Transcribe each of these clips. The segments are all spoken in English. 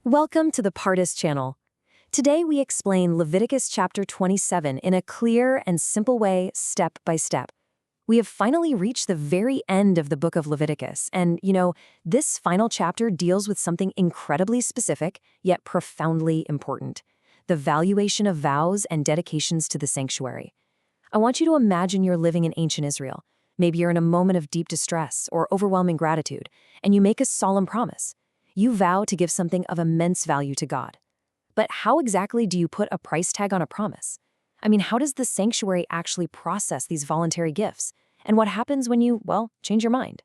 Welcome to the Partis channel. Today we explain Leviticus chapter 27 in a clear and simple way, step by step. We have finally reached the very end of the book of Leviticus, and this final chapter deals with something incredibly specific, yet profoundly important: the valuation of vows and dedications to the sanctuary. I want you to imagine you're living in ancient Israel. Maybe you're in a moment of deep distress or overwhelming gratitude, and you make a solemn promise. You vow to give something of immense value to God. But how exactly do you put a price tag on a promise? How does the sanctuary actually process these voluntary gifts? And what happens when you, change your mind?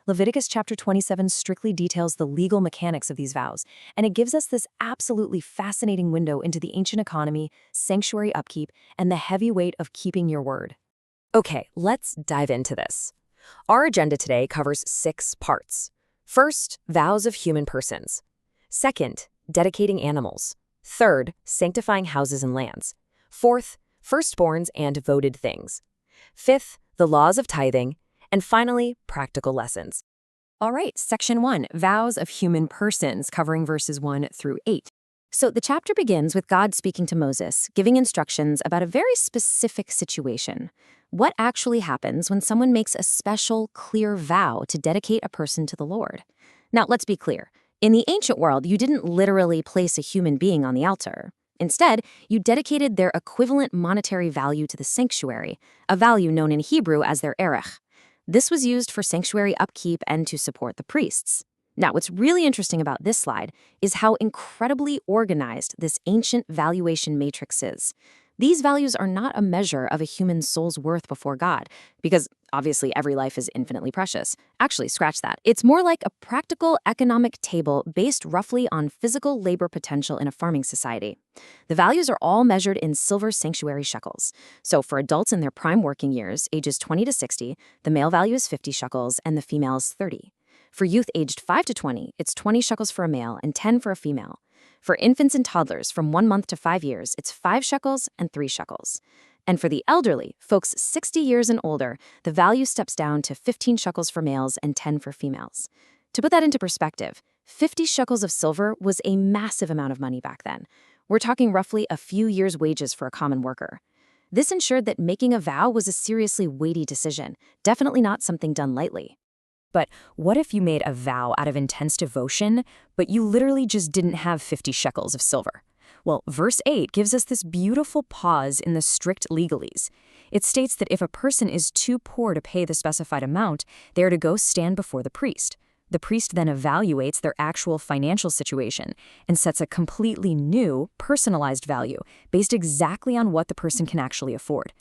Leviticus chapter 27 strictly details the legal mechanics of these vows, and it gives us this absolutely fascinating window into the ancient economy, sanctuary upkeep, and the heavy weight of keeping your word. Okay, let's dive into this. Our agenda today covers 6 parts. First, vows of human persons. Second, dedicating animals. Third, sanctifying houses and lands. Fourth, firstborns and voted things. Fifth, the laws of tithing. And finally, practical lessons. All right, section 1, vows of human persons, covering verses 1 through 8. So the chapter begins with God speaking to Moses, giving instructions about a very specific situation. What actually happens when someone makes a special, clear vow to dedicate a person to the Lord? Now, let's be clear. In the ancient world, you didn't literally place a human being on the altar. Instead, you dedicated their equivalent monetary value to the sanctuary, a value known in Hebrew as their erech. This was used for sanctuary upkeep and to support the priests. Now, what's really interesting about this slide is how incredibly organized this ancient valuation matrix is. These values are not a measure of a human soul's worth before God, because obviously every life is infinitely precious. Actually, scratch that. It's more like a practical economic table based roughly on physical labor potential in a farming society. The values are all measured in silver sanctuary shekels. So for adults in their prime working years, ages 20 to 60, the male value is 50 shekels and the female is 30. For youth aged 5 to 20, it's 20 shekels for a male and 10 for a female. For infants and toddlers from 1 month to 5 years, it's 5 shekels and 3 shekels. And for the elderly, folks 60 years and older, the value steps down to 15 shekels for males and 10 for females. To put that into perspective, 50 shekels of silver was a massive amount of money back then. We're talking roughly a few years' wages for a common worker. This ensured that making a vow was a seriously weighty decision, definitely not something done lightly. But what if you made a vow out of intense devotion, but you literally just didn't have 50 shekels of silver? Well, verse 8 gives us this beautiful pause in the strict legalese. It states that if a person is too poor to pay the specified amount, they are to go stand before the priest. The priest then evaluates their actual financial situation and sets a completely new, personalized value based exactly on what the person can actually afford.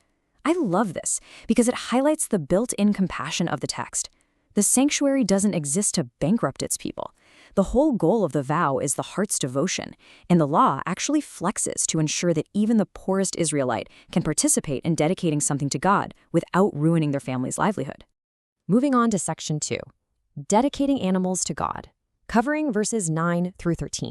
I love this because it highlights the built-in compassion of the text. The sanctuary doesn't exist to bankrupt its people. The whole goal of the vow is the heart's devotion, and the law actually flexes to ensure that even the poorest Israelite can participate in dedicating something to God without ruining their family's livelihood. Moving on to section 2, dedicating animals to God, covering verses 9 through 13.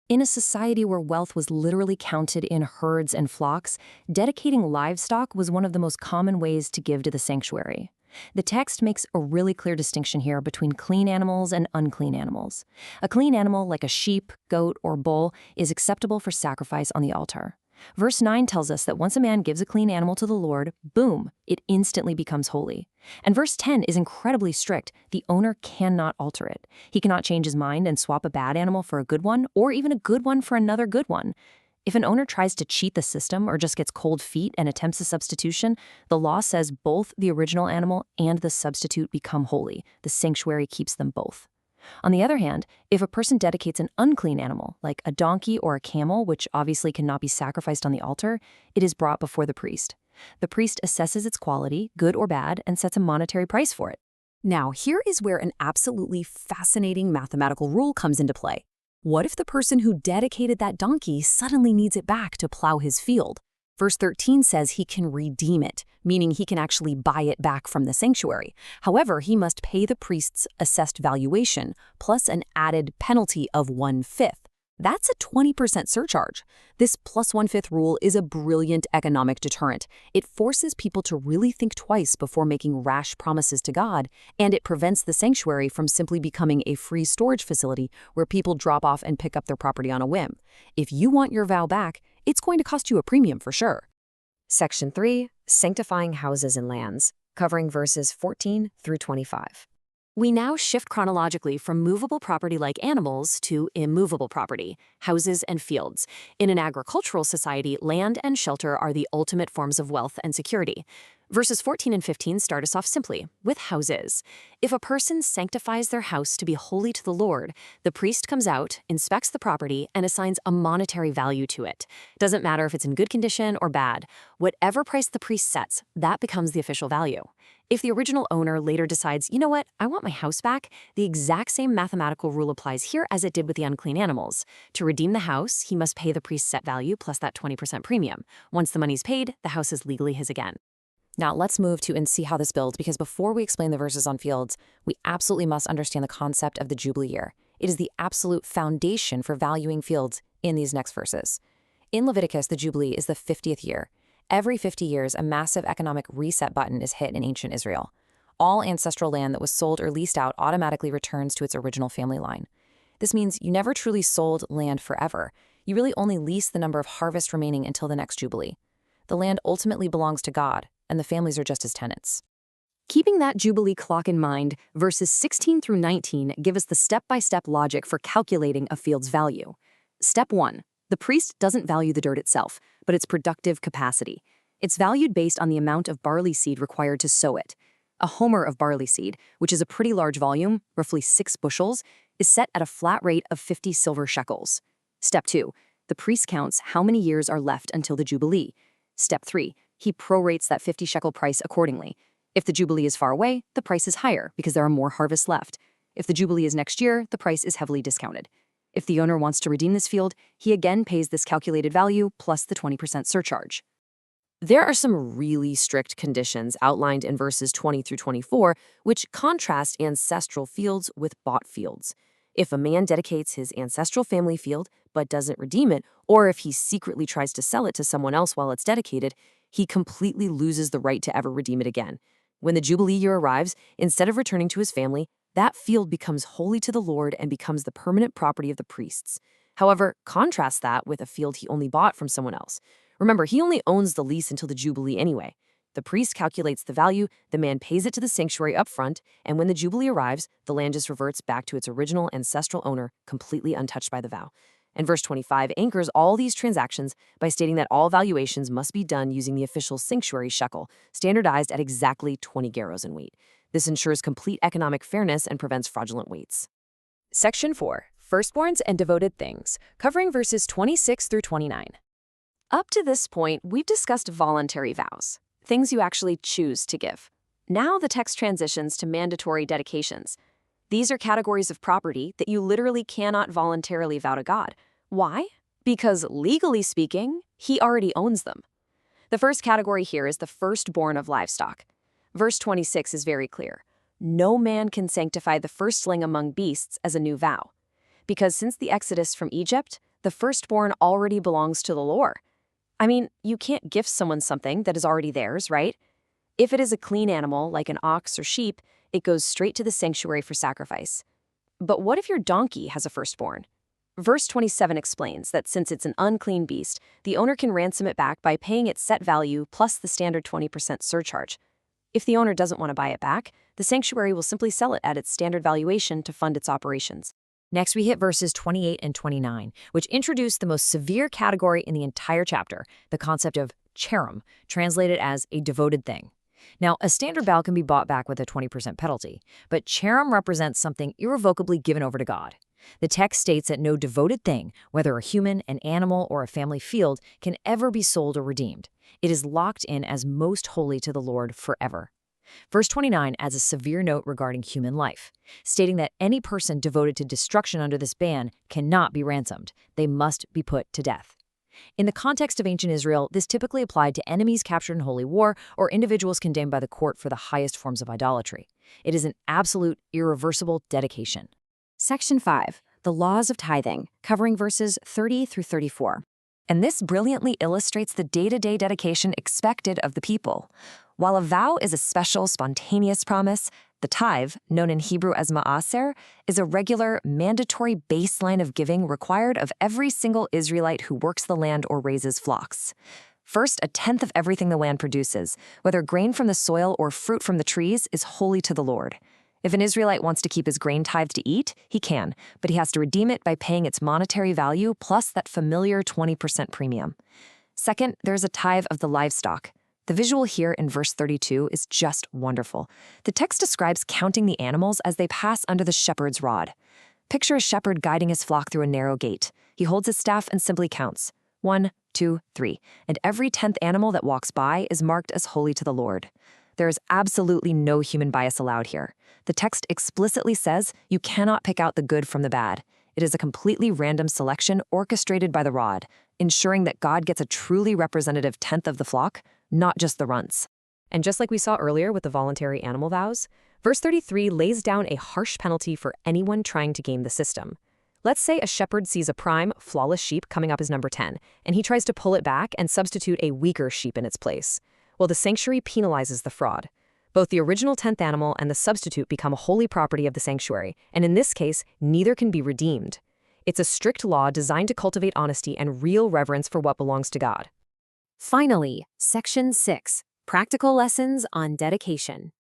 In a society where wealth was literally counted in herds and flocks, dedicating livestock was one of the most common ways to give to the sanctuary. The text makes a really clear distinction here between clean animals and unclean animals. A clean animal, like a sheep, goat, or bull, is acceptable for sacrifice on the altar. Verse 9 tells us that once a man gives a clean animal to the Lord, boom, it instantly becomes holy. And verse 10 is incredibly strict. The owner cannot alter it. He cannot change his mind and swap a bad animal for a good one, or even a good one for another good one. If an owner tries to cheat the system or just gets cold feet and attempts a substitution, the law says both the original animal and the substitute become holy. The sanctuary keeps them both. On the other hand, if a person dedicates an unclean animal, like a donkey or a camel, which obviously cannot be sacrificed on the altar, it is brought before the priest. The priest assesses its quality, good or bad, and sets a monetary price for it. Now, here is where an absolutely fascinating mathematical rule comes into play. What if the person who dedicated that donkey suddenly needs it back to plow his field? Verse 13 says he can redeem it, meaning he can actually buy it back from the sanctuary. However, he must pay the priest's assessed valuation, plus an added penalty of 1/5. That's a 20% surcharge. This plus 1/5 rule is a brilliant economic deterrent. It forces people to really think twice before making rash promises to God, and it prevents the sanctuary from simply becoming a free storage facility where people drop off and pick up their property on a whim. If you want your vow back, it's going to cost you a premium for sure. Section 3, Sanctifying Houses and Lands, covering verses 14 through 25. We now shift chronologically from movable property like animals to immovable property, houses and fields. In an agricultural society, land and shelter are the ultimate forms of wealth and security. Verses 14 and 15 start us off simply, with houses. If a person sanctifies their house to be holy to the Lord, the priest comes out, inspects the property, and assigns a monetary value to it. Doesn't matter if it's in good condition or bad. Whatever price the priest sets, that becomes the official value. If the original owner later decides, you know what, I want my house back, the exact same mathematical rule applies here as it did with the unclean animals. To redeem the house, he must pay the priest's set value plus that 20% premium. Once the money's paid, the house is legally his again. Now let's move to and see how this builds, because before we explain the verses on fields, we absolutely must understand the concept of the Jubilee year. It is the absolute foundation for valuing fields in these next verses. In Leviticus, the Jubilee is the 50th year. Every 50 years, a massive economic reset button is hit in ancient Israel. All ancestral land that was sold or leased out automatically returns to its original family line. This means you never truly sold land forever. You really only lease the number of harvests remaining until the next Jubilee. The land ultimately belongs to God, and the families are just his tenants. Keeping that Jubilee clock in mind, verses 16 through 19 give us the step-by-step logic for calculating a field's value. Step 1. The priest doesn't value the dirt itself, but its productive capacity. It's valued based on the amount of barley seed required to sow it. A homer of barley seed, which is a pretty large volume, roughly 6 bushels, is set at a flat rate of 50 silver shekels. Step 2. The priest counts how many years are left until the Jubilee. Step 3. He prorates that 50 shekel price accordingly. If the Jubilee is far away, the price is higher because there are more harvests left. If the Jubilee is next year, the price is heavily discounted. If the owner wants to redeem this field, he again pays this calculated value plus the 20% surcharge. There are some really strict conditions outlined in verses 20 through 24, which contrast ancestral fields with bought fields. If a man dedicates his ancestral family field but doesn't redeem it, or if he secretly tries to sell it to someone else while it's dedicated, he completely loses the right to ever redeem it again. When the Jubilee year arrives, instead of returning to his family, that field becomes holy to the Lord and becomes the permanent property of the priests. However, contrast that with a field he only bought from someone else. Remember, he only owns the lease until the Jubilee anyway. The priest calculates the value, the man pays it to the sanctuary up front, and when the Jubilee arrives, the land just reverts back to its original ancestral owner, completely untouched by the vow. And verse 25 anchors all these transactions by stating that all valuations must be done using the official sanctuary shekel, standardized at exactly 20 gerros in weight. This ensures complete economic fairness and prevents fraudulent weights. Section 4. Firstborns and Devoted Things, covering verses 26 through 29. Up to this point, we've discussed voluntary vows, things you actually choose to give. Now the text transitions to mandatory dedications. These are categories of property that you literally cannot voluntarily vow to God. Why? Because legally speaking, he already owns them. The first category here is the firstborn of livestock. Verse 26 is very clear. No man can sanctify the firstling among beasts as a new vow. Because since the Exodus from Egypt, the firstborn already belongs to the Lord. I mean, you can't gift someone something that is already theirs, right? If it is a clean animal, like an ox or sheep, it goes straight to the sanctuary for sacrifice. But what if your donkey has a firstborn? Verse 27 explains that since it's an unclean beast, the owner can ransom it back by paying its set value plus the standard 20% surcharge. If the owner doesn't want to buy it back, the sanctuary will simply sell it at its standard valuation to fund its operations. Next, we hit verses 28 and 29, which introduce the most severe category in the entire chapter, the concept of cherem, translated as a devoted thing. Now, a standard vow can be bought back with a 20% penalty, but cherem represents something irrevocably given over to God. The text states that no devoted thing, whether a human, an animal, or a family field, can ever be sold or redeemed. It is locked in as most holy to the Lord forever. Verse 29 adds a severe note regarding human life, stating that any person devoted to destruction under this ban cannot be ransomed. They must be put to death. In the context of ancient Israel, this typically applied to enemies captured in holy war or individuals condemned by the court for the highest forms of idolatry. It is an absolute, irreversible dedication. Section 5. the laws of tithing, covering verses 30 through 34. And this brilliantly illustrates the day-to-day dedication expected of the people. While a vow is a special, spontaneous promise, the tithe, known in Hebrew as ma'aser, is a regular, mandatory baseline of giving required of every single Israelite who works the land or raises flocks. First, a tenth of everything the land produces, whether grain from the soil or fruit from the trees, is holy to the Lord. If an Israelite wants to keep his grain tithe to eat, he can, but he has to redeem it by paying its monetary value plus that familiar 20% premium. Second, there's a tithe of the livestock. The visual here in verse 32 is just wonderful. The text describes counting the animals as they pass under the shepherd's rod. Picture a shepherd guiding his flock through a narrow gate. He holds his staff and simply counts. 1, 2, 3, and every 10th animal that walks by is marked as holy to the Lord. There is absolutely no human bias allowed here. The text explicitly says you cannot pick out the good from the bad. It is a completely random selection orchestrated by the rod, ensuring that God gets a truly representative tenth of the flock, not just the runts. And just like we saw earlier with the voluntary animal vows, verse 33 lays down a harsh penalty for anyone trying to game the system. Let's say a shepherd sees a prime, flawless sheep coming up as number 10, and he tries to pull it back and substitute a weaker sheep in its place. Well, the sanctuary penalizes the fraud. Both the original 10th animal and the substitute become a holy property of the sanctuary, and in this case, neither can be redeemed. It's a strict law designed to cultivate honesty and real reverence for what belongs to God. Finally, Section 6, Practical Lessons on Dedication.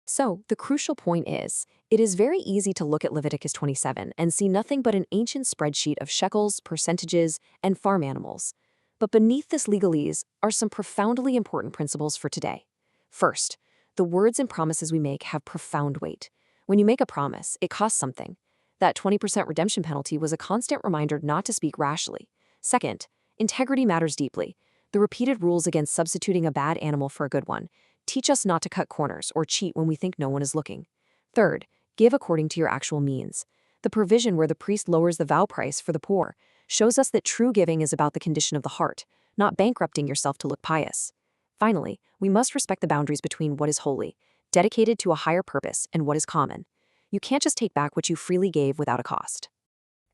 So, the crucial point is, it is very easy to look at Leviticus 27 and see nothing but an ancient spreadsheet of shekels, percentages, and farm animals. But beneath this legalese are some profoundly important principles for today. First, the words and promises we make have profound weight. When you make a promise, it costs something. That 20% redemption penalty was a constant reminder not to speak rashly. Second, integrity matters deeply. The repeated rules against substituting a bad animal for a good one teach us not to cut corners or cheat when we think no one is looking. Third, give according to your actual means. The provision where the priest lowers the vow price for the poor shows us that true giving is about the condition of the heart, not bankrupting yourself to look pious. Finally, we must respect the boundaries between what is holy, dedicated to a higher purpose, and what is common. You can't just take back what you freely gave without a cost.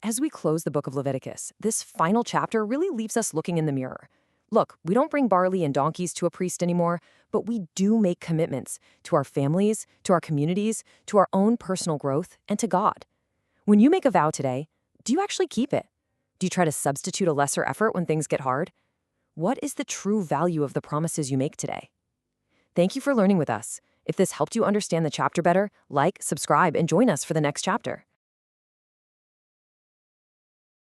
As we close the book of Leviticus, this final chapter really leaves us looking in the mirror. Look, we don't bring barley and donkeys to a priest anymore, but we do make commitments to our families, to our communities, to our own personal growth, and to God. When you make a vow today, do you actually keep it? Do you try to substitute a lesser effort when things get hard? What is the true value of the promises you make today? Thank you for learning with us. If this helped you understand the chapter better, like, subscribe, and join us for the next chapter.